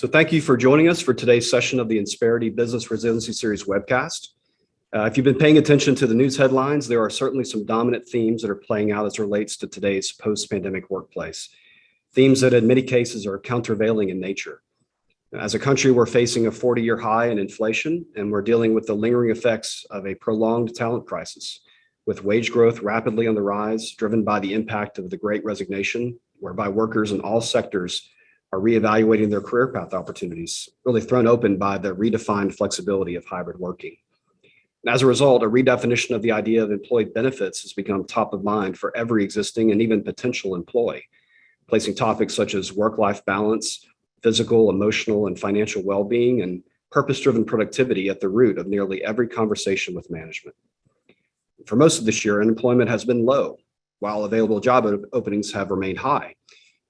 So thank you for joining us for today's session of the Insperity Business Resiliency Series webcast. If you've been paying attention to the news headlines, there are certainly some dominant themes that are playing out as it relates to today's post-pandemic workplace. Themes that in many cases are countervailing in nature. As a country, we're facing a 40-year high in inflation, and we're dealing with the lingering effects of a prolonged talent crisis, with wage growth rapidly on the rise, driven by the impact of the Great Resignation, whereby workers in all sectors are reevaluating their career path opportunities, really thrown open by the redefined flexibility of hybrid working. And as a result, a redefinition of the idea of employee benefits has become top of mind for every existing and even potential employee, placing topics such as work-life balance, physical, emotional, and financial well-being, and purpose-driven productivity at the root of nearly every conversation with management. For most of this year, unemployment has been low, while available job openings have remained high.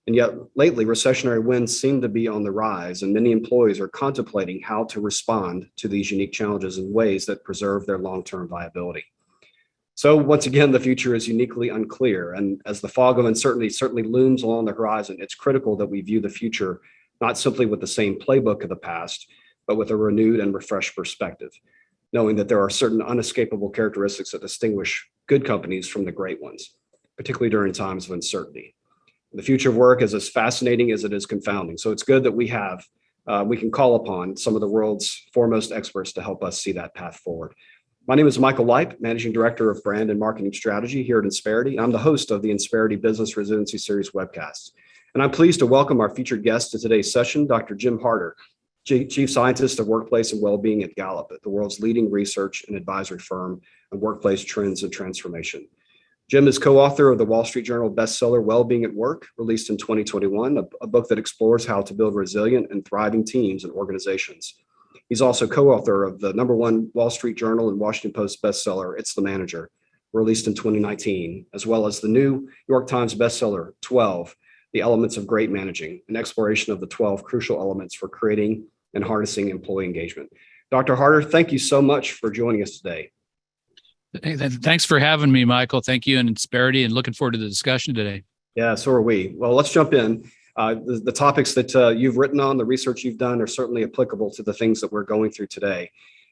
And yet lately, recessionary winds seem to be on the rise, and many employees are contemplating how to respond to these unique challenges in ways that preserve their long-term viability. So once again, the future is uniquely unclear. And as the fog of uncertainty certainly looms along the horizon, it's critical that we view the future not simply with the same playbook of the past, but with a renewed and refreshed perspective, knowing that there are certain unescapable characteristics that distinguish good companies from the great ones, particularly during times of uncertainty. The future of work is as fascinating as it is confounding. So it's good that we can call upon some of the world's foremost experts to help us see that path forward. My name is Michael Lipe, Managing Director of Brand and Marketing Strategy here at Insperity. I'm the host of the Insperity Business Resiliency Series webcast. And I'm pleased to welcome our featured guest to today's session, Dr. Jim Harter, Chief Scientist of Workplace and Wellbeing at Gallup, the world's leading research and advisory firm on workplace trends and transformation. Jim is co-author of the Wall Street Journal bestseller Wellbeing at Work, released in 2021, a book that explores how to build resilient and thriving teams and organizations. He's also co-author of the #1 Wall Street Journal and Washington Post bestseller, It's the Manager, released in 2019, as well as the New York Times bestseller, 12, The Elements of Great Managing, an exploration of the 12 crucial elements for creating and harnessing employee engagement. Dr. Harter, thank you so much for joining us today. Hey, thanks for having me, Michael. Thank you and Insperity, and looking forward to the discussion today. Yeah, so are we. Well, let's jump in. The topics that you've written on, the research you've done are certainly applicable to the things that we're going through today.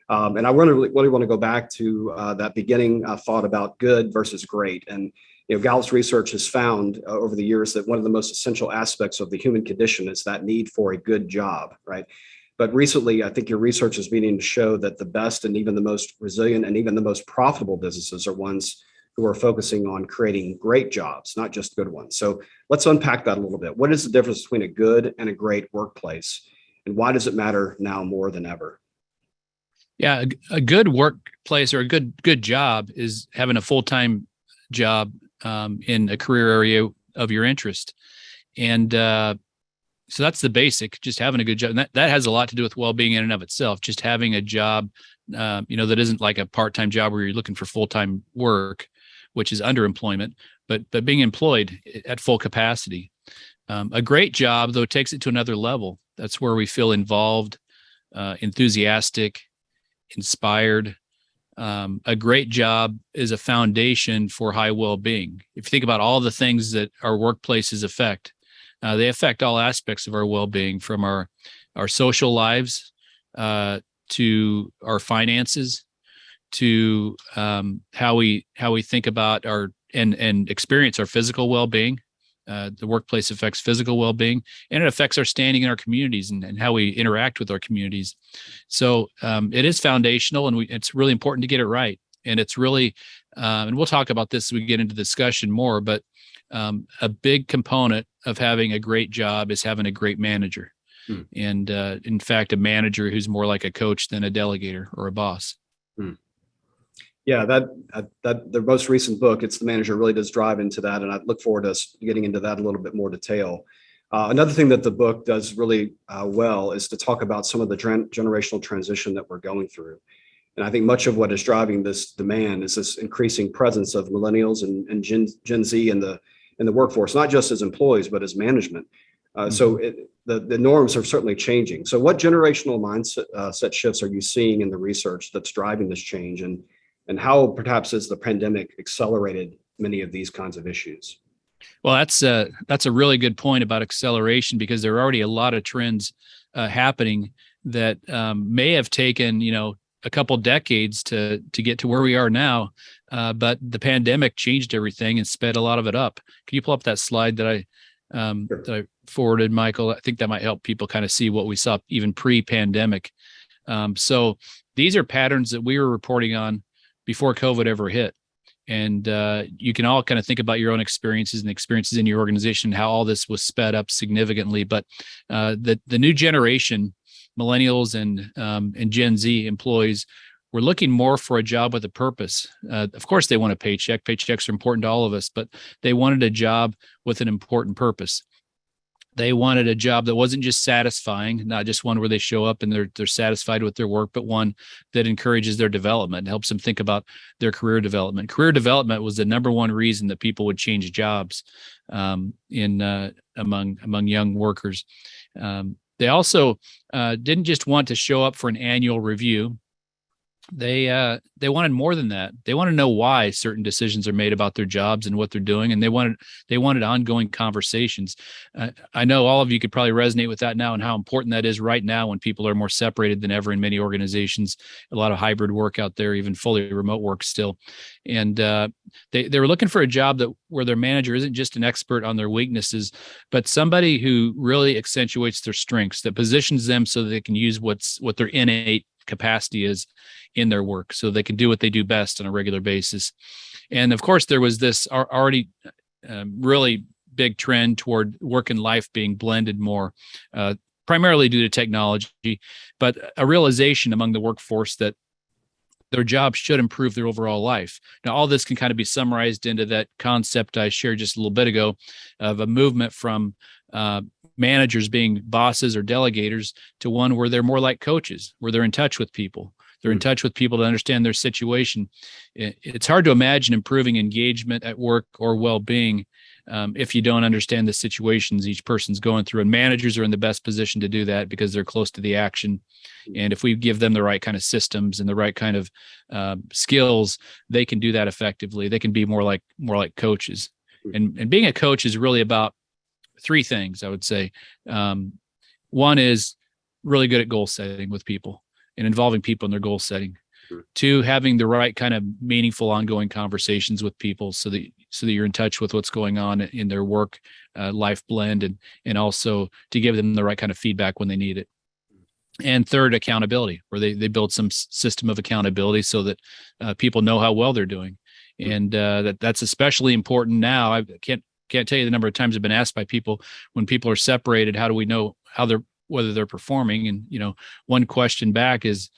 And I really want to go back to that beginning thought about good versus great. And Gallup's research has found over the years that one of the most essential aspects of the human condition is that need for a good job, right? But recently, I think your research is beginning to show that the best and even the most resilient and even the most profitable businesses are ones who are focusing on creating great jobs, not just good ones. So let's unpack that a little bit. What is the difference between a good and a great workplace? And why does it matter now more than ever? Yeah, a good workplace or a good job is having a full-time job in a career area of your interest. And so that's the basic, just having a good job. And that has a lot to do with well-being in and of itself, just having a job, that isn't like a part-time job where you're looking for full-time work, which is underemployment, but being employed at full capacity. A great job, though, takes it to another level. That's where we feel involved, enthusiastic, inspired. A great job is a foundation for high well-being. If you think about all the things that our workplaces affect, they affect all aspects of our well-being, from our social lives to our finances, to how we think about our and experience our physical well-being. The workplace affects physical well-being, and it affects our standing in our communities and how we interact with our communities. So it is foundational, and it's really important to get it right. And it's really, and we'll talk about this as we get into discussion more, but a big component of having a great job is having a great manager. And in fact, a manager who's more like a coach than a delegator or a boss. Yeah, that the most recent book, It's the Manager, really does drive into that. And I look forward to us getting into that in a little bit more detail. Another thing that the book does really well is to talk about some of the generational transition that we're going through. And I think much of what is driving this demand is this increasing presence of millennials and Gen Z in the workforce, not just as employees, but as management. So the norms are certainly changing. So what generational mindset shifts are you seeing in the research that's driving this change, and how perhaps has the pandemic accelerated many of these kinds of issues? Well, that's a really good point about acceleration, because there are already a lot of trends happening that may have taken, a couple decades to get to where we are now. But the pandemic changed everything and sped a lot of it up. Can you pull up that slide that I forwarded, Michael? I think that might help people kind of see what we saw even pre-pandemic. So these are patterns that we were reporting on before COVID ever hit. And you can all kind of think about your own experiences and experiences in your organization, how all this was sped up significantly. But the new generation, millennials and Gen Z employees, were looking more for a job with a purpose. Of course, they want a paycheck. Paychecks are important to all of us, but they wanted a job with an important purpose. They wanted a job that wasn't just satisfying, not just one where they show up and they're satisfied with their work, but one that encourages their development, helps them think about their career development. Career development was the number one reason that people would change jobs among young workers. They also didn't just want to show up for an annual review. They wanted more than that. They want to know why certain decisions are made about their jobs and what they're doing, and they wanted ongoing conversations. I know all of you could probably resonate with that now and how important that is right now when people are more separated than ever in many organizations. A lot of hybrid work out there, even fully remote work still, and they were looking for a job where their manager isn't just an expert on their weaknesses, but somebody who really accentuates their strengths, that positions them so that they can use what their innate capacity is in their work, so they can do what they do best on a regular basis. And of course, there was this already really big trend toward work and life being blended more, primarily due to technology, but a realization among the workforce that their job should improve their overall life. Now, all this can kind of be summarized into that concept I shared just a little bit ago of a movement from managers being bosses or delegators to one where they're more like coaches, where they're in touch with people. They're in touch with people to understand their situation. It's hard to imagine improving engagement at work or well-being if you don't understand the situations each person's going through. And managers are in the best position to do that because they're close to the action. And if we give them the right kind of systems and the right kind of skills, they can do that effectively. They can be more like coaches. And being a coach is really about three things, I would say. One is really good at goal setting with people and involving people in their goal setting. Two, having the right kind of meaningful ongoing conversations with people so that you're in touch with what's going on in their work life blend, and also to give them the right kind of feedback when they need it. And third, accountability, where they build some system of accountability so that people know how well they're doing. And that's especially important now. I can't tell you the number of times I've been asked by people, when people are separated, how do we know whether they're performing? And one question back is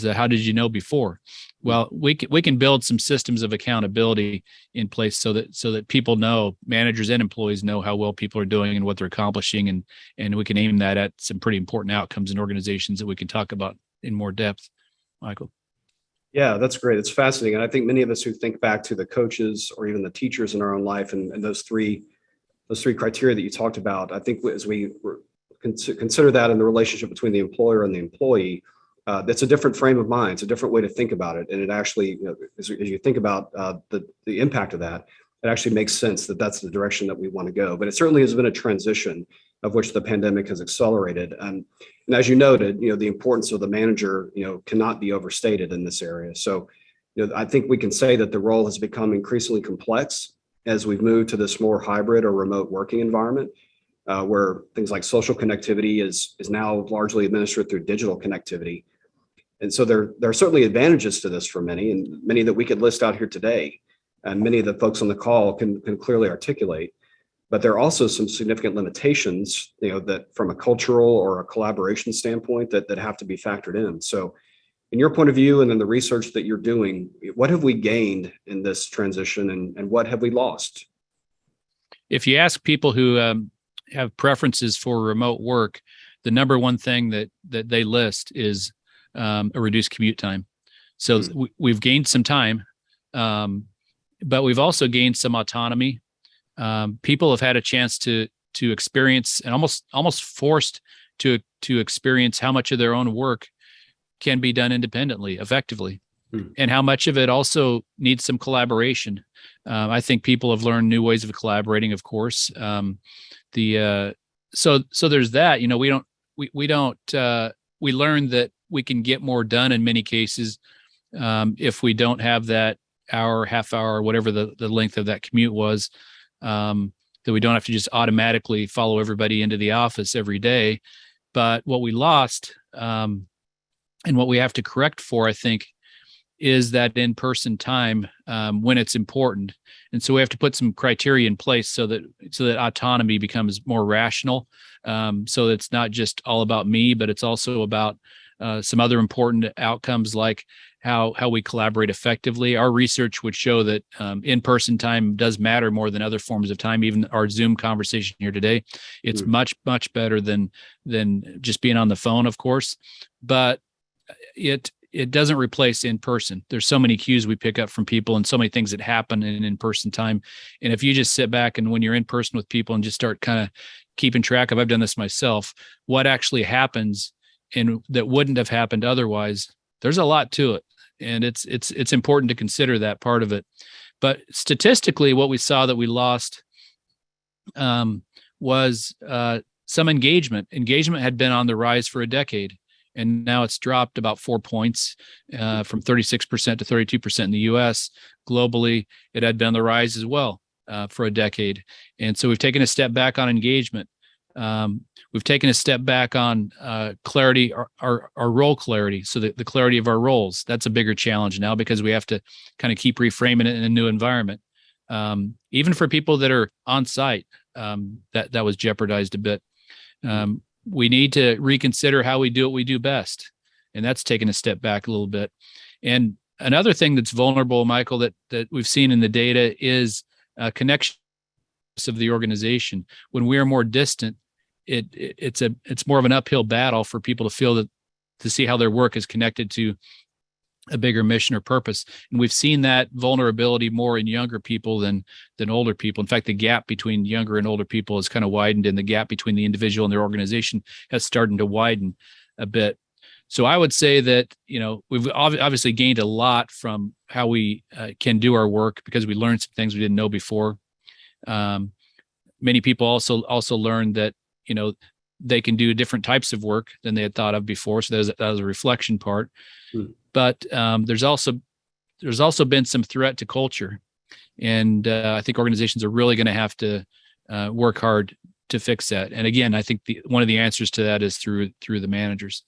how did you know before? Well, we can build some systems of accountability in place so that people know, managers and employees know how well people are doing and what they're accomplishing, and we can aim that at some pretty important outcomes in organizations that we can talk about in more depth. Michael. Yeah, that's great. It's fascinating. And I think many of us who think back to the coaches or even the teachers in our own life and those three criteria that you talked about, I think as we consider that in the relationship between the employer and the employee, that's a different frame of mind. It's a different way to think about it. And it actually, as you think about the impact of that, it actually makes sense that that's the direction that we want to go. But it certainly has been a transition of which the pandemic has accelerated. And as you noted, the importance of the manager, cannot be overstated in this area. So, I think we can say that the role has become increasingly complex as we've moved to this more hybrid or remote working environment, where things like social connectivity is now largely administered through digital connectivity. And so there are certainly advantages to this for many, and many that we could list out here today, and many of the folks on the call can clearly articulate. But there are also some significant limitations, that from a cultural or a collaboration standpoint that have to be factored in. So in your point of view and in the research that you're doing, what have we gained in this transition and what have we lost? If you ask people who have preferences for remote work, the number one thing that they list is a reduced commute time. So we've gained some time, but we've also gained some autonomy. People have had a chance to experience and almost forced to experience how much of their own work can be done independently, effectively, and how much of it also needs some collaboration. I think people have learned new ways of collaborating, of course. So there's that. We we don't we learned that we can get more done in many cases if we don't have that hour, half hour, whatever the length of that commute was, that we don't have to just automatically follow everybody into the office every day. But what we lost, and what we have to correct for, I think, is that in-person time when it's important. And so we have to put some criteria in place so that autonomy becomes more rational. So it's not just all about me, but it's also about some other important outcomes, like how we collaborate effectively. Our research would show that in-person time does matter more than other forms of time. Even our Zoom conversation here today, it's much better than just being on the phone, of course, but it doesn't replace in person. There's so many cues we pick up from people and so many things that happen in in-person time. And if you just sit back and when you're in person with people and just start kind of keeping track of, I've done this myself, what actually happens and that wouldn't have happened otherwise, there's a lot to it. And it's important to consider that part of it. But statistically, what we saw that we lost was some engagement. Engagement had been on the rise for a decade, and now it's dropped about 4 points from 36% to 32% in the US. Globally, it had been on the rise as well for a decade. And so we've taken a step back on engagement. We've taken a step back on clarity, our role clarity, so that the clarity of our roles, that's a bigger challenge now because we have to kind of keep reframing it in a new environment. Even for people that are on site, that was jeopardized a bit. We need to reconsider how we do what we do best. And that's taken a step back a little bit. And another thing that's vulnerable, Michael, that we've seen in the data is connection of the organization. When we are more distant, it's more of an uphill battle for people to feel to see how their work is connected to a bigger mission or purpose. And we've seen that vulnerability more in younger people than older people. In fact, the gap between younger and older people has kind of widened, and the gap between the individual and their organization has started to widen a bit. So I would say that, we've obviously gained a lot from how we can do our work because we learned some things we didn't know before. Many people also learned that, they can do different types of work than they had thought of before. So that was a reflection part. But there's also been some threat to culture, and I think organizations are really going to have to work hard to fix that. And again, I think one of the answers to that is through the managers.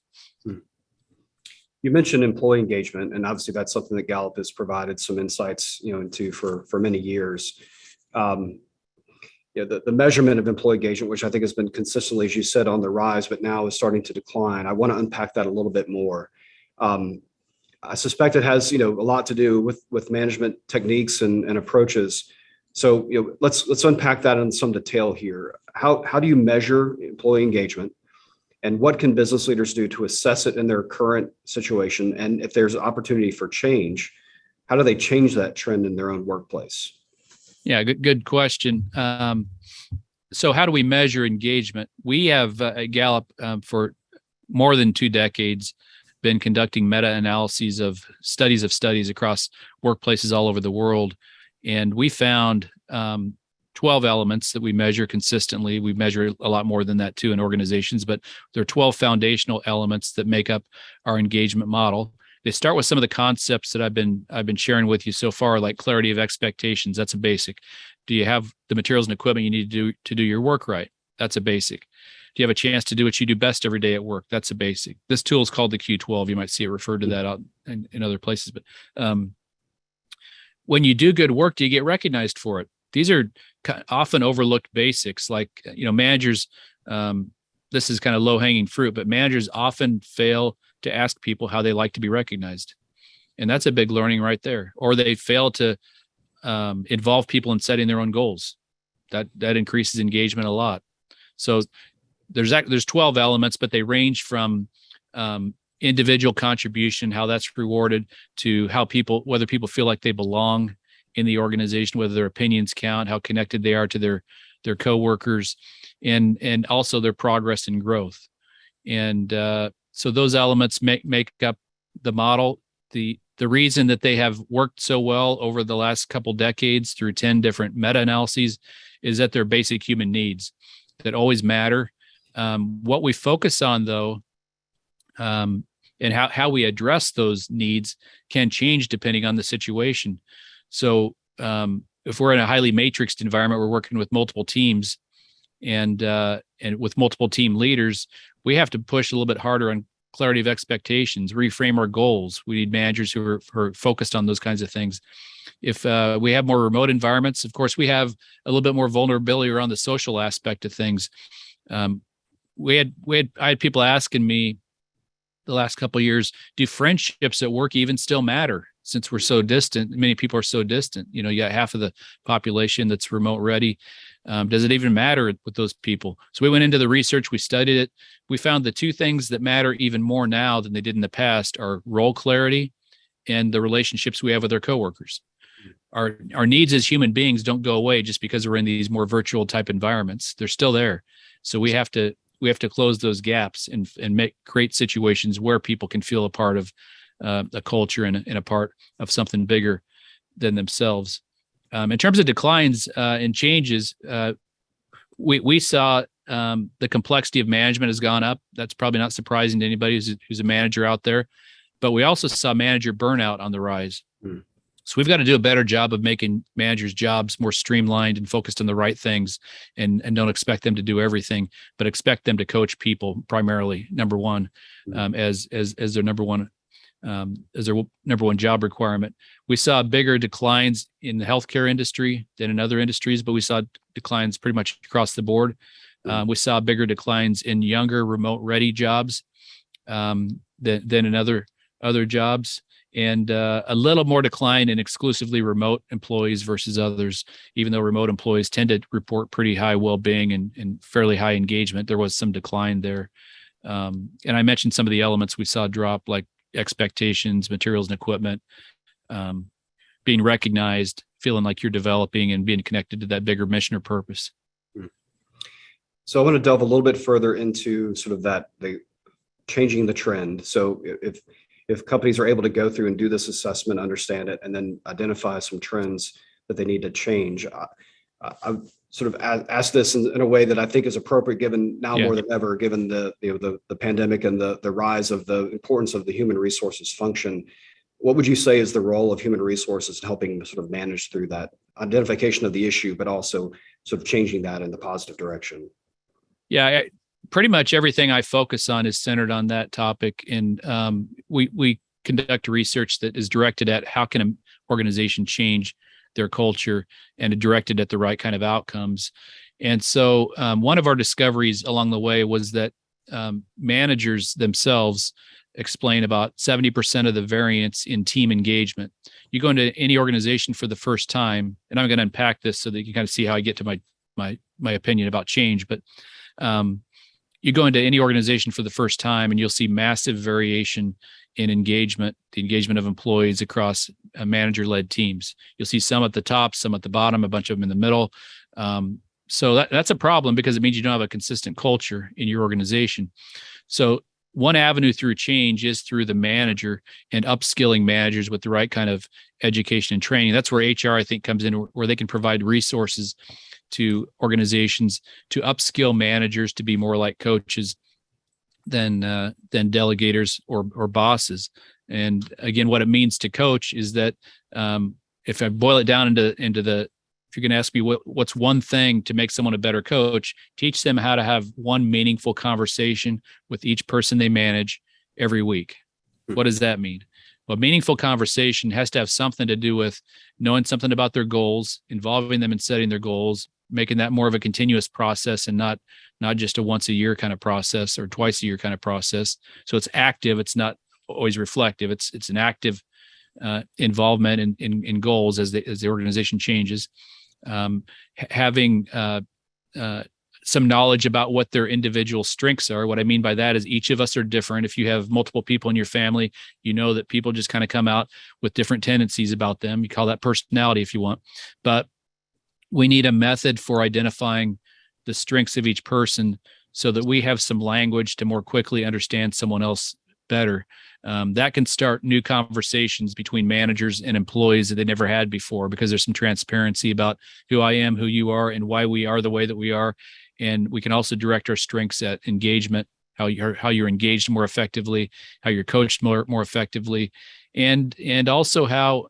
You mentioned employee engagement, and obviously that's something that Gallup has provided some insights, into for many years. The measurement of employee engagement, which I think has been consistently, as you said, on the rise, but now is starting to decline. I want to unpack that a little bit more. I suspect it has, a lot to do with management techniques and approaches. So, let's unpack that in some detail here. How do you measure employee engagement, and what can business leaders do to assess it in their current situation? And if there's opportunity for change, how do they change that trend in their own workplace? Yeah, good question. So how do we measure engagement? We have at Gallup for more than 2 decades been conducting meta-analyses of studies across workplaces all over the world. And we found 12 elements that we measure consistently. We measure a lot more than that too in organizations, but there are 12 foundational elements that make up our engagement model. They start with some of the concepts that I've been sharing with you so far, like clarity of expectations. That's a basic. Do you have the materials and equipment you need to do your work right? That's a basic. Do you have a chance to do what you do best every day at work? That's a basic. This tool is called the Q12. You might see it referred to that out in other places. But when you do good work, do you get recognized for it? These are often overlooked basics. Like, managers, this is kind of low-hanging fruit, but managers often fail to ask people how they like to be recognized. And that's a big learning right there. Or they fail to involve people in setting their own goals. That increases engagement a lot. So there's 12 elements, but they range from individual contribution, how that's rewarded, to whether people feel like they belong in the organization, whether their opinions count, how connected they are to their coworkers, and also their progress and growth. And so those elements make up the model. The reason that they have worked so well over the last couple decades through 10 different meta-analyses is that they're basic human needs that always matter, What we focus on, though, and how we address those needs can change depending on the situation. So if we're in a highly matrixed environment, we're working with multiple teams and with multiple team leaders, we have to push a little bit harder on clarity of expectations, reframe our goals. We need managers who are focused on those kinds of things. If we have more remote environments, of course, we have a little bit more vulnerability around the social aspect of things. I had people asking me the last couple of years, do friendships at work even still matter since we're so distant? Many people are so distant. You got half of the population that's remote ready. Does it even matter with those people? So we went into the research, we studied it. We found the two things that matter even more now than they did in the past are role clarity and the relationships we have with our coworkers. Our needs as human beings don't go away just because we're in these more virtual type environments. They're still there. So we have to close those gaps and create situations where people can feel a part of a culture and a part of something bigger than themselves. In terms of declines and changes, we saw the complexity of management has gone up. That's probably not surprising to anybody who's a manager out there. But we also saw manager burnout on the rise. So we've got to do a better job of making managers' jobs more streamlined and focused on the right things, and don't expect them to do everything, but expect them to coach people primarily, number one, as their number one job requirement. We saw bigger declines in the healthcare industry than in other industries, but we saw declines pretty much across the board. We saw bigger declines in younger remote ready jobs than in other jobs. And a little more decline in exclusively remote employees versus others, even though remote employees tend to report pretty high well-being and fairly high engagement. There was some decline there. And I mentioned some of the elements we saw drop, like expectations, materials and equipment, being recognized, feeling like you're developing and being connected to that bigger mission or purpose. So I want to delve a little bit further into sort of the changing the trend. So if companies are able to go through and do this assessment, understand it, and then identify some trends that they need to change, I sort of ask this in a way that I think is appropriate, given now more than ever, given the pandemic and the rise of the importance of the human resources function. What would you say is the role of human resources in helping sort of manage through that identification of the issue, but also sort of changing that in the positive direction? Yeah, pretty much everything I focus on is centered on that topic. And we conduct research that is directed at how can an organization change their culture and directed at the right kind of outcomes. And so one of our discoveries along the way was that managers themselves explain about 70% of the variance in team engagement. You go into any organization for the first time, and I'm going to unpack this so that you can kind of see how I get to my opinion about change. But you go into any organization for the first time and you'll see massive variation in engagement, the engagement of employees across manager-led teams. You'll see some at the top, some at the bottom, a bunch of them in the middle. So that's a problem because it means you don't have a consistent culture in your organization. So one avenue through change is through the manager and upskilling managers with the right kind of education and training. That's where HR, I think, comes in, where they can provide resources to organizations to upskill managers to be more like coaches than delegators or bosses. And again, what it means to coach is that if I boil it down into if you're going to ask me what's one thing to make someone a better coach, teach them how to have one meaningful conversation with each person they manage every week. What does that mean? Well, meaningful conversation has to have something to do with knowing something about their goals, involving them in setting their goals, making that more of a continuous process and not just a once a year kind of process or twice a year kind of process. So it's active. It's not always reflective. It's an active involvement in goals as the organization changes. Having some knowledge about what their individual strengths are. What I mean by that is each of us are different. If you have multiple people in your family, you know that people just kind of come out with different tendencies about them. You call that personality if you want. But we need a method for identifying the strengths of each person so that we have some language to more quickly understand someone else better. That can start new conversations between managers and employees that they never had before, because there's some transparency about who I am, who you are, and why we are the way that we are. And we can also direct our strengths at engagement, how you're engaged more effectively, how you're coached more effectively, and also how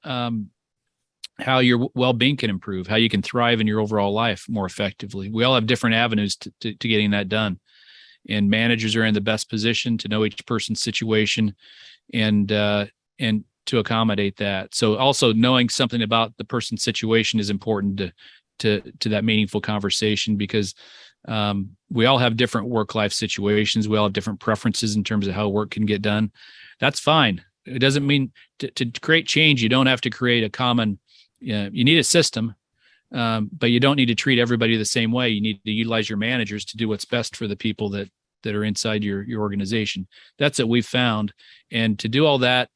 your well-being can improve, how you can thrive in your overall life more effectively. We all have different avenues to getting that done. And managers are in the best position to know each person's situation and to accommodate that. So also knowing something about the person's situation is important to that meaningful conversation, because we all have different work-life situations. We all have different preferences in terms of how work can get done. That's fine. It doesn't mean to create change, you don't have to create a common, you need a system, but you don't need to treat everybody the same way. You need to utilize your managers to do what's best for the people that are inside your organization. That's what we've found. And to do all that,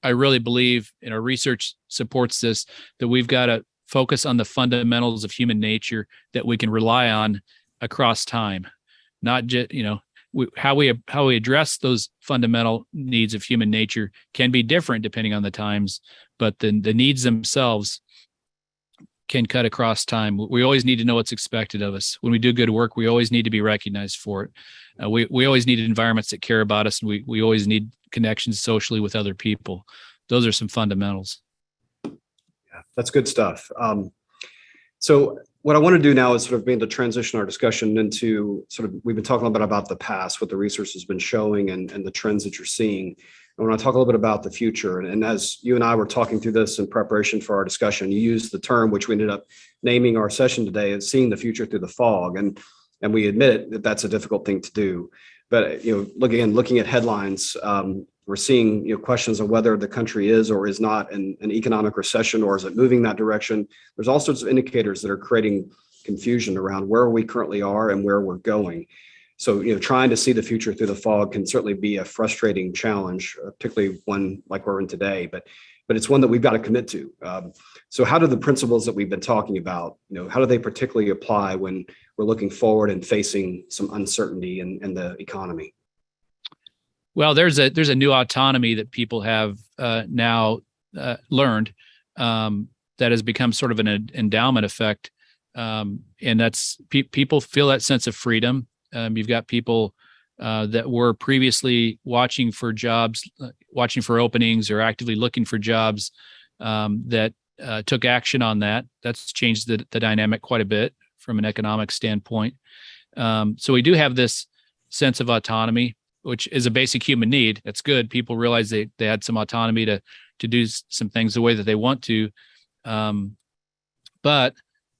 I really believe, and our research supports this, that we've got to focus on the fundamentals of human nature that we can rely on across time, not just, how we address those fundamental needs of human nature can be different depending on the times, but the needs themselves can cut across time. We always need to know what's expected of us. When we do good work, we always need to be recognized for it. We always need environments that care about us, and we always need connections socially with other people. Those are some fundamentals. Yeah, that's good stuff. So what I want to do now is sort of begin to transition our discussion into we've been talking a little bit about the past, what the research has been showing, and the trends that you're seeing. I want to talk a little bit about the future. And as you and I were talking through this in preparation for our discussion, you used the term, which we ended up naming our session today, as seeing the future through the fog. And we admit that that's a difficult thing to do. But looking at headlines, we're seeing questions on whether the country is or is not in an economic recession, or is it moving that direction. There's all sorts of indicators that are creating confusion around where we currently are and where we're going. So, trying to see the future through the fog can certainly be a frustrating challenge, particularly one like we're in today, but it's one that we've got to commit to. So how do the principles that we've been talking about, how do they particularly apply when we're looking forward and facing some uncertainty in the economy? Well, there's a new autonomy that people have now learned that has become sort of an endowment effect, and that's people feel that sense of freedom. You've got people that were previously watching for jobs, watching for openings, or actively looking for jobs that took action on that. That's changed the dynamic quite a bit from an economic standpoint. So we do have this sense of autonomy, which is a basic human need. That's good. People realize they had some autonomy to do some things the way that they want to. But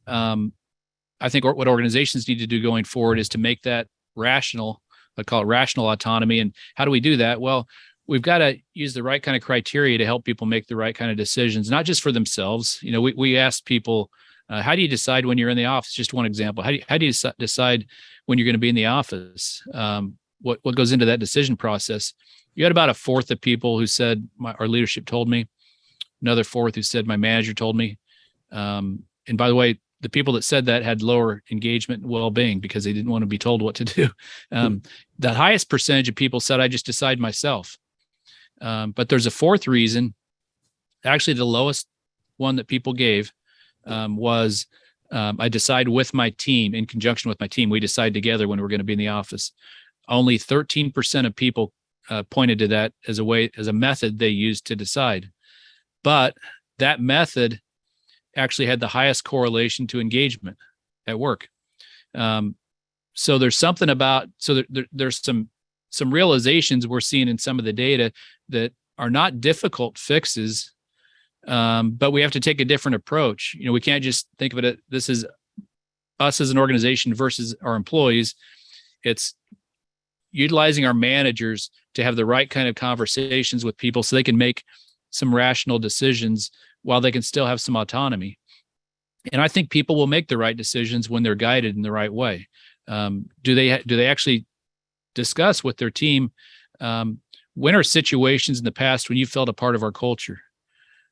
I think what organizations need to do going forward is to make that rational. I call it rational autonomy. And how do we do that? Well, we've got to use the right kind of criteria to help people make the right kind of decisions, not just for themselves. We ask people, how do you decide when you're in the office? Just one example. How do you decide when you're going to be in the office? What goes into that decision process? You had about a fourth of people who said, our leadership told me, another fourth who said, my manager told me. And by the way, the people that said that had lower engagement and well-being because they didn't want to be told what to do. The highest percentage of people said, I just decide myself. But there's a fourth reason. Actually, the lowest one that people gave was I decide with my team, in conjunction with my team. We decide together when we're going to be in the office. Only 13% of people pointed to that as a method they used to decide. But that method actually had the highest correlation to engagement at work. So there's something about, there's some realizations we're seeing in some of the data that are not difficult fixes, but we have to take a different approach. We can't just think of it, this is us as an organization versus our employees. It's utilizing our managers to have the right kind of conversations with people so they can make some rational decisions while they can still have some autonomy. And I think people will make the right decisions when they're guided in the right way. Do they actually discuss with their team, when are situations in the past when you felt a part of our culture?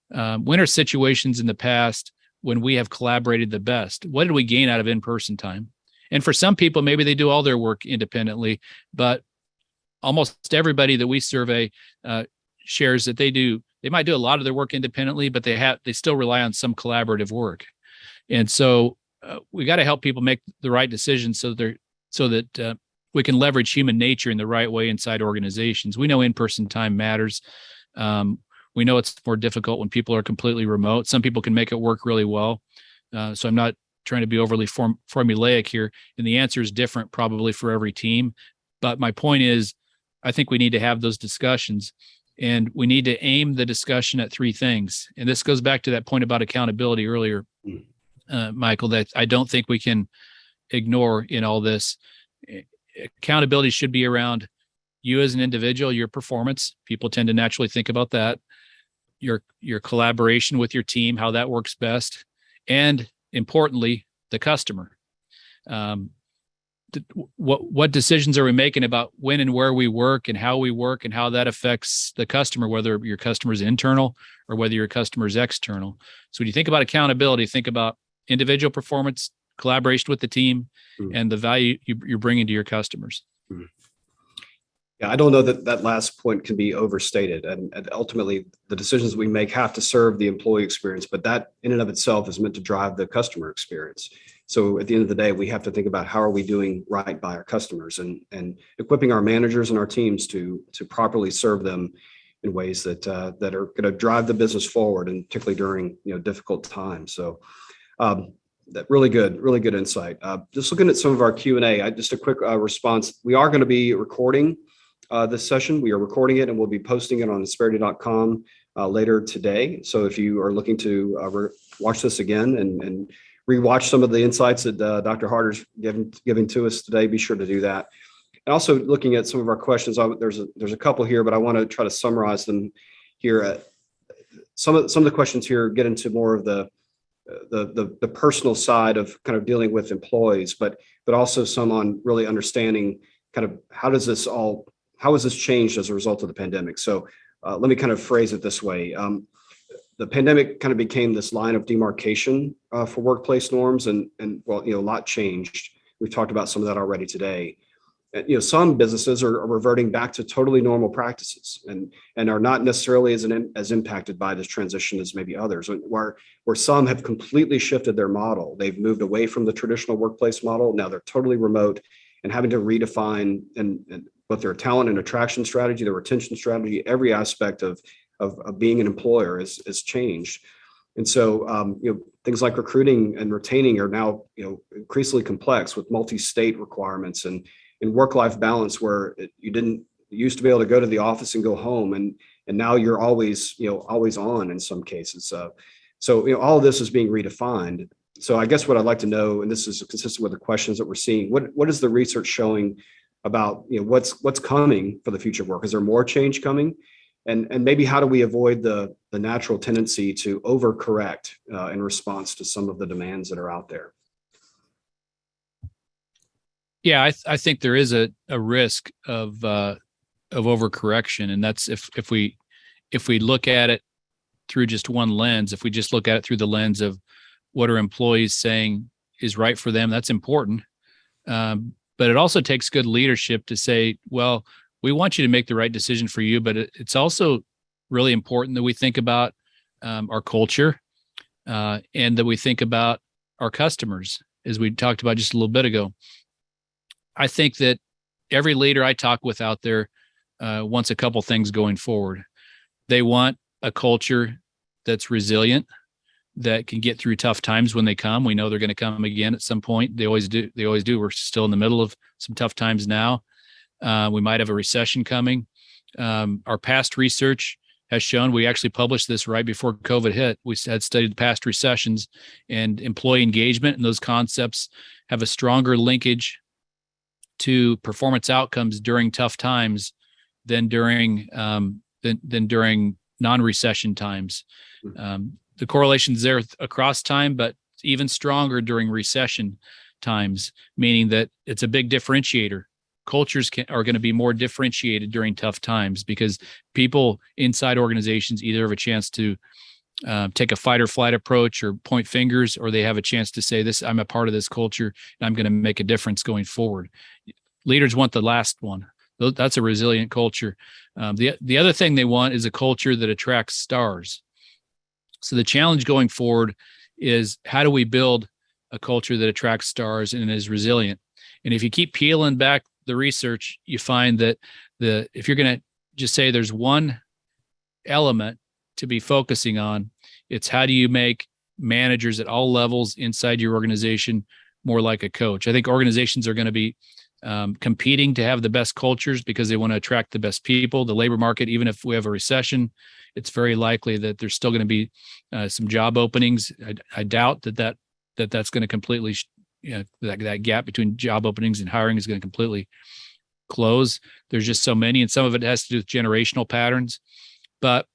When are situations in the past when we have collaborated the best? What did we gain out of in-person time? And for some people, maybe they do all their work independently, but almost everybody that we survey shares that they might do a lot of their work independently, but they still rely on some collaborative work. And so we got to help people make the right decisions so that we can leverage human nature in the right way inside organizations. We know in-person time matters. We know it's more difficult when people are completely remote. Some people can make it work really well. So I'm not trying to be overly formulaic here. And the answer is different probably for every team. But my point is, I think we need to have those discussions, and we need to aim the discussion at three things. And this goes back to that point about accountability earlier, Michael, that I don't think we can ignore in all this. Accountability should be around you as an individual, your performance. People tend to naturally think about that. Your collaboration with your team, how that works best, and importantly, the customer. What decisions are we making about when and where we work and how we work and how that affects the customer, whether your customer is internal or whether your customer is external. So when you think about accountability, think about individual performance, collaboration with the team, and the value you're bringing to your customers. Yeah, I don't know that last point can be overstated. And ultimately, the decisions we make have to serve the employee experience, but that in and of itself is meant to drive the customer experience. So at the end of the day, we have to think about how are we doing right by our customers and equipping our managers and our teams to properly serve them in ways that are going to drive the business forward, and particularly during difficult times. So that really good insight. Just looking at some of our Q&A, just a quick response. We are going to be recording this session. We are recording it and we'll be posting it on Insperity.com later today. So if you are looking to watch this again and rewatch some of the insights that Dr. Harter's giving to us today, be sure to do that. And also looking at some of our questions, there's a couple here, but I want to try to summarize them here. Some of the questions here get into more of the personal side of kind of dealing with employees, but also some on really understanding kind of how has this changed as a result of the pandemic. So let me kind of phrase it this way. The pandemic kind of became this line of demarcation for workplace norms, and well, a lot changed. We've talked about some of that already today. Some businesses are reverting back to totally normal practices and are not necessarily as impacted by this transition as maybe others, where some have completely shifted their model. They've moved away from the traditional workplace model. Now they're totally remote and having to redefine and both their talent and attraction strategy, their retention strategy, every aspect of being an employer is changed. And so, things like recruiting and retaining are now, increasingly complex with multi-state requirements and work-life balance, where you used to be able to go to the office and go home, and now you're always on in some cases. So all of this is being redefined. So I guess what I'd like to know, and this is consistent with the questions that we're seeing, what is the research showing about what's coming for the future of work? Is there more change coming? And maybe how do we avoid the natural tendency to overcorrect in response to some of the demands that are out there? Yeah, I think there is a risk of overcorrection, and that's if we look at it through just one lens. If we just look at it through the lens of what are employees saying is right for them, that's important. But it also takes good leadership to say, well, we want you to make the right decision for you, but it's also really important that we think about our culture and that we think about our customers, as we talked about just a little bit ago. I think that every leader I talk with out there wants a couple things going forward. They want a culture that's resilient, that can get through tough times when they come. We know they're going to come again at some point. They always do. We're still in the middle of some tough times now. We might have a recession coming. Our past research has shown, we actually published this right before COVID hit. We had studied past recessions, and employee engagement and those concepts have a stronger linkage to performance outcomes during tough times than during non-recession times. The correlation's there across time, but even stronger during recession times, meaning that it's a big differentiator. Cultures are going to be more differentiated during tough times because people inside organizations either have a chance to take a fight or flight approach or point fingers, or they have a chance to say, "I'm a part of this culture and I'm going to make a difference going forward." Leaders want the last one, That's a resilient culture. The other thing they want is a culture that attracts stars. So the challenge going forward is, how do we build a culture that attracts stars and is resilient? And if you keep peeling back the research, you find that if you're going to just say there's one element to be focusing on, it's how do you make managers at all levels inside your organization more like a coach. I think organizations are going to be competing to have the best cultures because they want to attract the best people. The labor market, even if we have a recession, it's very likely that there's still going to be some job openings. I doubt that's going to completely, that gap between job openings and hiring is going to completely close. There's just so many, and some of it has to do with generational patterns. But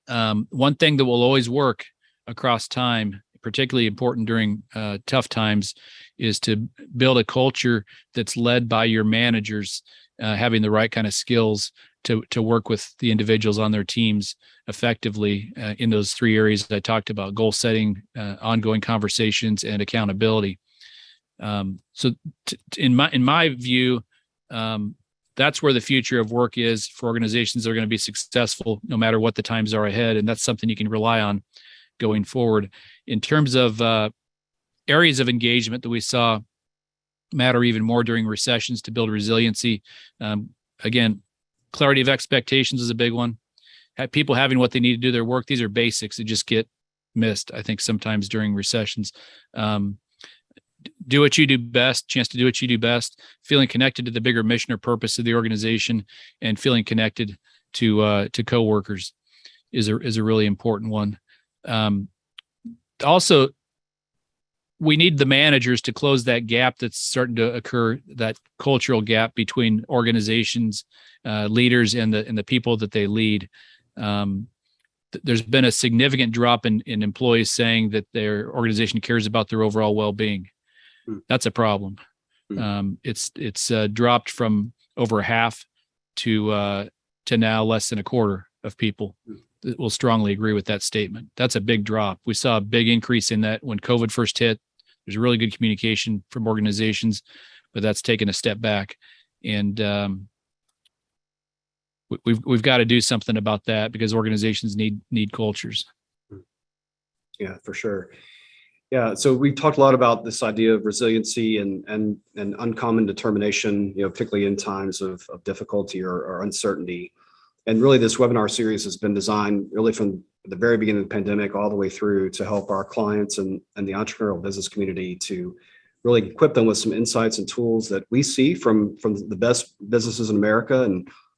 one thing that will always work across time, particularly important during tough times, is to build a culture that's led by your managers having the right kind of skills to work with the individuals on their teams effectively in those three areas that I talked about: goal setting, ongoing conversations, and accountability. So in my view, that's where the future of work is for organizations that are going to be successful no matter what the times are ahead. And that's something you can rely on going forward. In terms of areas of engagement that we saw matter even more during recessions to build resiliency, again, clarity of expectations is a big one. People having what they need to do their work. These are basics that just get missed, I think, sometimes during recessions. Do what you do best, chance to do what you do best, feeling connected to the bigger mission or purpose of the organization, and feeling connected to coworkers is a really important one. Also, we need the managers to close that gap that's starting to occur, that cultural gap between organizations, leaders, and the people that they lead. There's been a significant drop in employees saying that their organization cares about their overall well-being. That's a problem. It's dropped from over half to now less than a quarter of people that will strongly agree with that statement. That's a big drop. We saw a big increase in that when COVID first hit. There's really good communication from organizations, but that's taken a step back, and we've got to do something about that because organizations need cultures. Yeah, for sure. Yeah, so we've talked a lot about this idea of resiliency and uncommon determination, particularly in times of difficulty or uncertainty. And really, this webinar series has been designed really from the very beginning of the pandemic all the way through to help our clients and the entrepreneurial business community to really equip them with some insights and tools that we see from the best businesses in America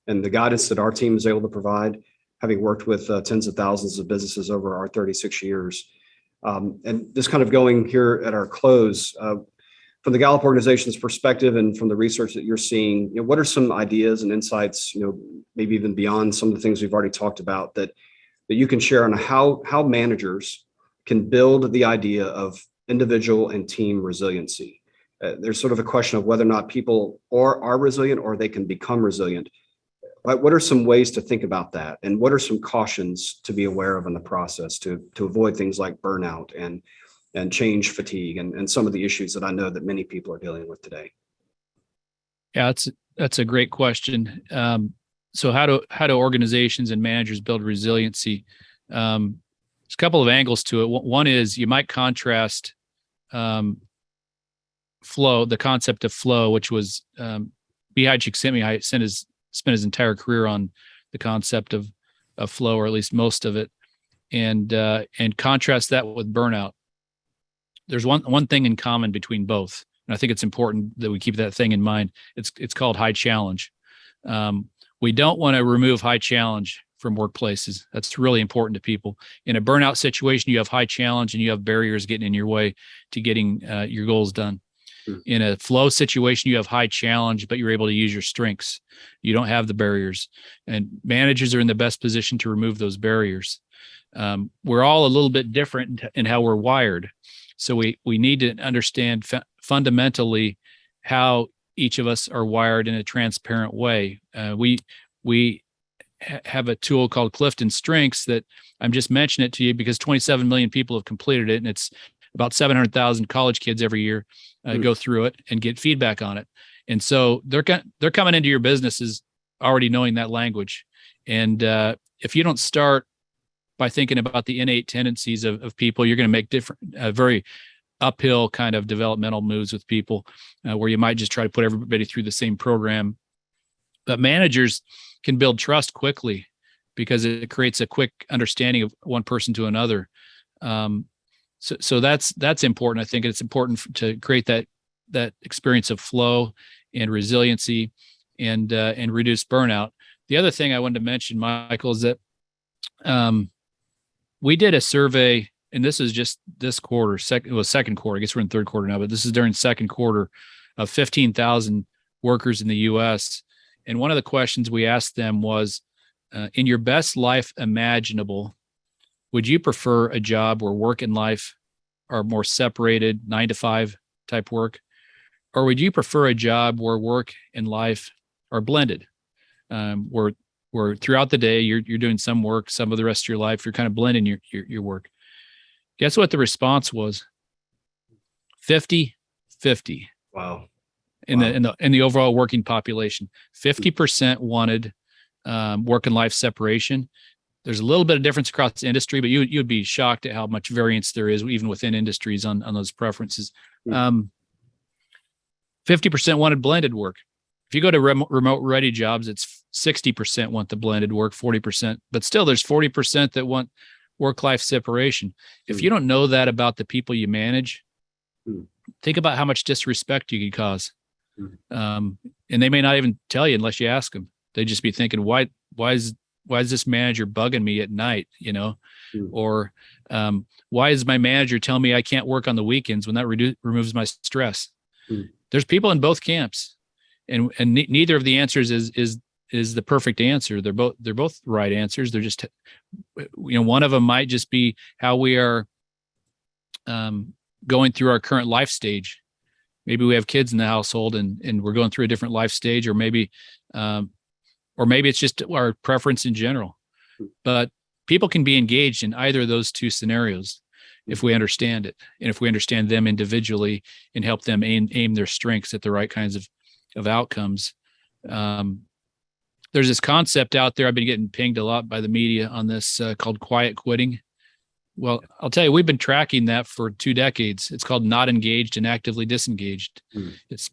and the guidance that our team is able to provide, having worked with tens of thousands of businesses over our 36 years. And just kind of going here at our close, from the Gallup organization's perspective and from the research that you're seeing, what are some ideas and insights, maybe even beyond some of the things we've already talked about that you can share on how managers can build the idea of individual and team resiliency? There's sort of a question of whether or not people are resilient or they can become resilient. What are some ways to think about that? And what are some cautions to be aware of in the process to avoid things like burnout and change fatigue and some of the issues that I know that many people are dealing with today? Yeah, that's a great question. So how do organizations and managers build resiliency? There's a couple of angles to it. One is you might contrast flow, the concept of flow, which was Mihai Csikszentmihalyi spent his entire career on the concept of flow, or at least most of it, and contrast that with burnout. There's one thing in common between both, and I think it's important that we keep that thing in mind. It's called high challenge. We don't want to remove high challenge from workplaces. That's really important to people. In a burnout situation, you have high challenge and you have barriers getting in your way to getting your goals done. In a flow situation, you have high challenge, but you're able to use your strengths. You don't have the barriers, and managers are in the best position to remove those barriers. We're all a little bit different in how we're wired. So we need to understand fundamentally how each of us are wired in a transparent way. We have a tool called Clifton Strengths that I'm just mentioning it to you because 27 million people have completed it, and it's about 700,000 college kids every year go through it and get feedback on it. And so they're coming into your businesses already knowing that language. And if you don't start by thinking about the innate tendencies of people, you're going to make different, very uphill kind of developmental moves with people, where you might just try to put everybody through the same program. But managers can build trust quickly because it creates a quick understanding of one person to another. So that's important. I think it's important to create that experience of flow and resiliency and reduce burnout. The other thing I wanted to mention, Michael, is that we did a survey, and this is just this quarter. It was second quarter. I guess we're in third quarter now, but this is during second quarter, of 15,000 workers in the U.S. And one of the questions we asked them was, in your best life imaginable, would you prefer a job where work and life are more separated, 9 to 5 type work, or would you prefer a job where work and life are blended, where throughout the day you're doing some work, some of the rest of your life you're kind of blending your work? Guess what the response was? 50-50. Wow. In the overall working population, 50% wanted work and life separation. There's a little bit of difference across industry, but you'd be shocked at how much variance there is even within industries on those preferences. 50% wanted blended work. If you go to remote ready jobs, it's 60% want the blended work, 40%, but still there's 40% that want work-life separation. If you don't know that about the people you manage, think about how much disrespect you could cause. And they may not even tell you unless you ask them. They'd just be thinking, why is this manager bugging me at night? Or why is my manager telling me I can't work on the weekends when that removes my stress? There's people in both camps, and neither of the answers is the perfect answer. They're both right answers. They're just, one of them might just be how we are going through our current life stage. Maybe we have kids in the household and we're going through a different life stage, or maybe it's just our preference in general. But people can be engaged in either of those two scenarios if we understand it, and if we understand them individually and help them aim their strengths at the right kinds of outcomes. There's this concept out there, I've been getting pinged a lot by the media on this, called quiet quitting. Well, I'll tell you, we've been tracking that for 2 decades. It's called not engaged and actively disengaged. It's,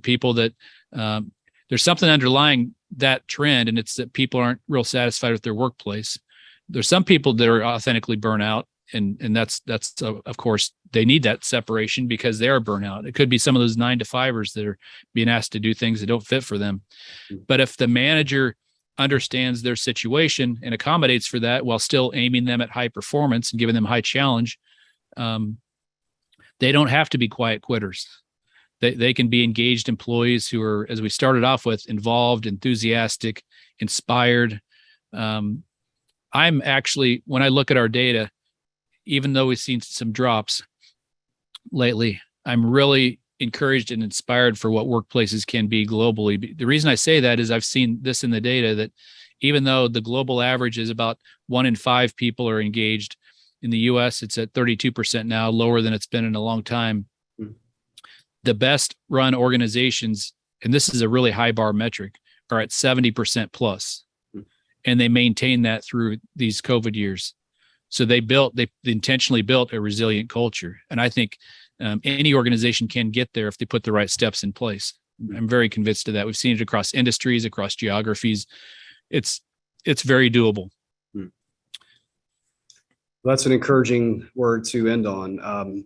people that there's something underlying that trend, and it's that people aren't real satisfied with their workplace. There's some people that are authentically burnt out, and that's of course they need that separation because they are burnout. It could be some of those 9 to 5ers that are being asked to do things that don't fit for them. But if the manager understands their situation and accommodates for that while still aiming them at high performance and giving them high challenge, they don't have to be quiet quitters. They can be engaged employees who are, as we started off with, involved, enthusiastic, inspired. I'm actually, when I look at our data, even though we've seen some drops lately, I'm really encouraged and inspired for what workplaces can be globally. The reason I say that is I've seen this in the data, that even though the global average is about 1 in 5 people are engaged, in the US, it's at 32% now, lower than it's been in a long time. The best run organizations, and this is a really high bar metric, are at 70% plus. And they maintain that through these COVID years. So they intentionally built a resilient culture. And I think any organization can get there if they put the right steps in place. I'm very convinced of that. We've seen it across industries, across geographies. It's very doable. Well, that's an encouraging word to end on.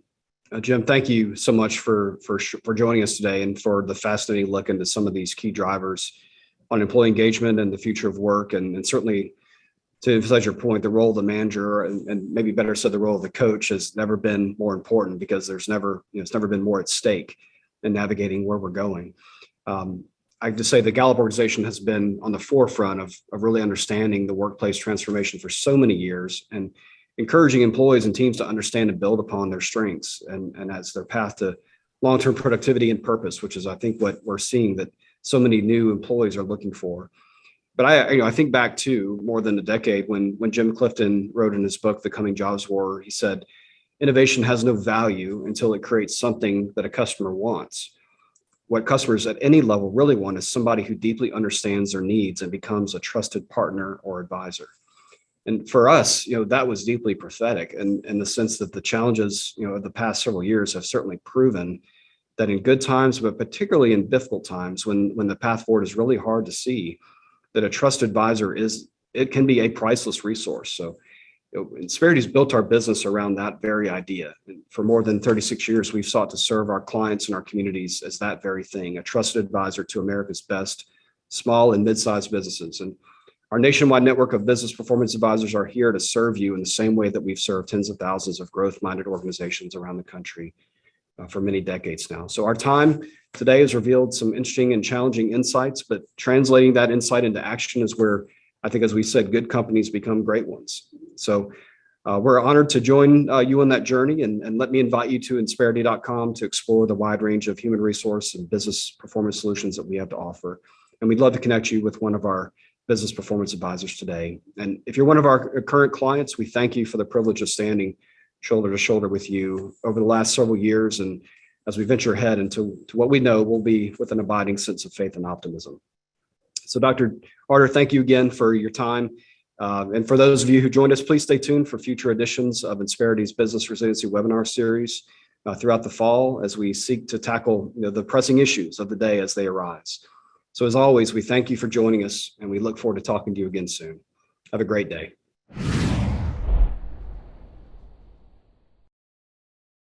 Jim, thank you so much for joining us today and for the fascinating look into some of these key drivers on employee engagement and the future of work, and certainly to emphasize your point, the role of the manager, and maybe better said, the role of the coach, has never been more important, because it's never been more at stake in navigating where we're going. I have to say the Gallup organization has been on the forefront of really understanding the workplace transformation for so many years, and encouraging employees and teams to understand and build upon their strengths and as their path to long-term productivity and purpose, which is, I think, what we're seeing that so many new employees are looking for. But I think back to more than a decade when Jim Clifton wrote in his book, The Coming Jobs War, he said, innovation has no value until it creates something that a customer wants. what customers at any level really want is somebody who deeply understands their needs and becomes a trusted partner or advisor. And for us, that was deeply prophetic in the sense that the challenges, of the past several years have certainly proven that in good times, but particularly in difficult times when the path forward is really hard to see, that a trusted advisor it can be a priceless resource. So Insperity's built our business around that very idea. And for more than 36 years, we've sought to serve our clients and our communities as that very thing, a trusted advisor to America's best small and mid-sized businesses. And our nationwide network of business performance advisors are here to serve you in the same way that we've served tens of thousands of growth-minded organizations around the country for many decades now. So our time today has revealed some interesting and challenging insights, but translating that insight into action is where I think, as we said, good companies become great ones. So we're honored to join you on that journey, and let me invite you to Insperity.com to explore the wide range of human resource and business performance solutions that we have to offer. And we'd love to connect you with one of our business performance advisors today. And if you're one of our current clients, we thank you for the privilege of standing shoulder to shoulder with you over the last several years. And as we venture ahead into what we know will be with an abiding sense of faith and optimism. So Dr. Harter, thank you again for your time. And for those of you who joined us, please stay tuned for future editions of Insperity's Business Resiliency Webinar Series throughout the fall as we seek to tackle the pressing issues of the day as they arise. So as always, we thank you for joining us, and we look forward to talking to you again soon. Have a great day.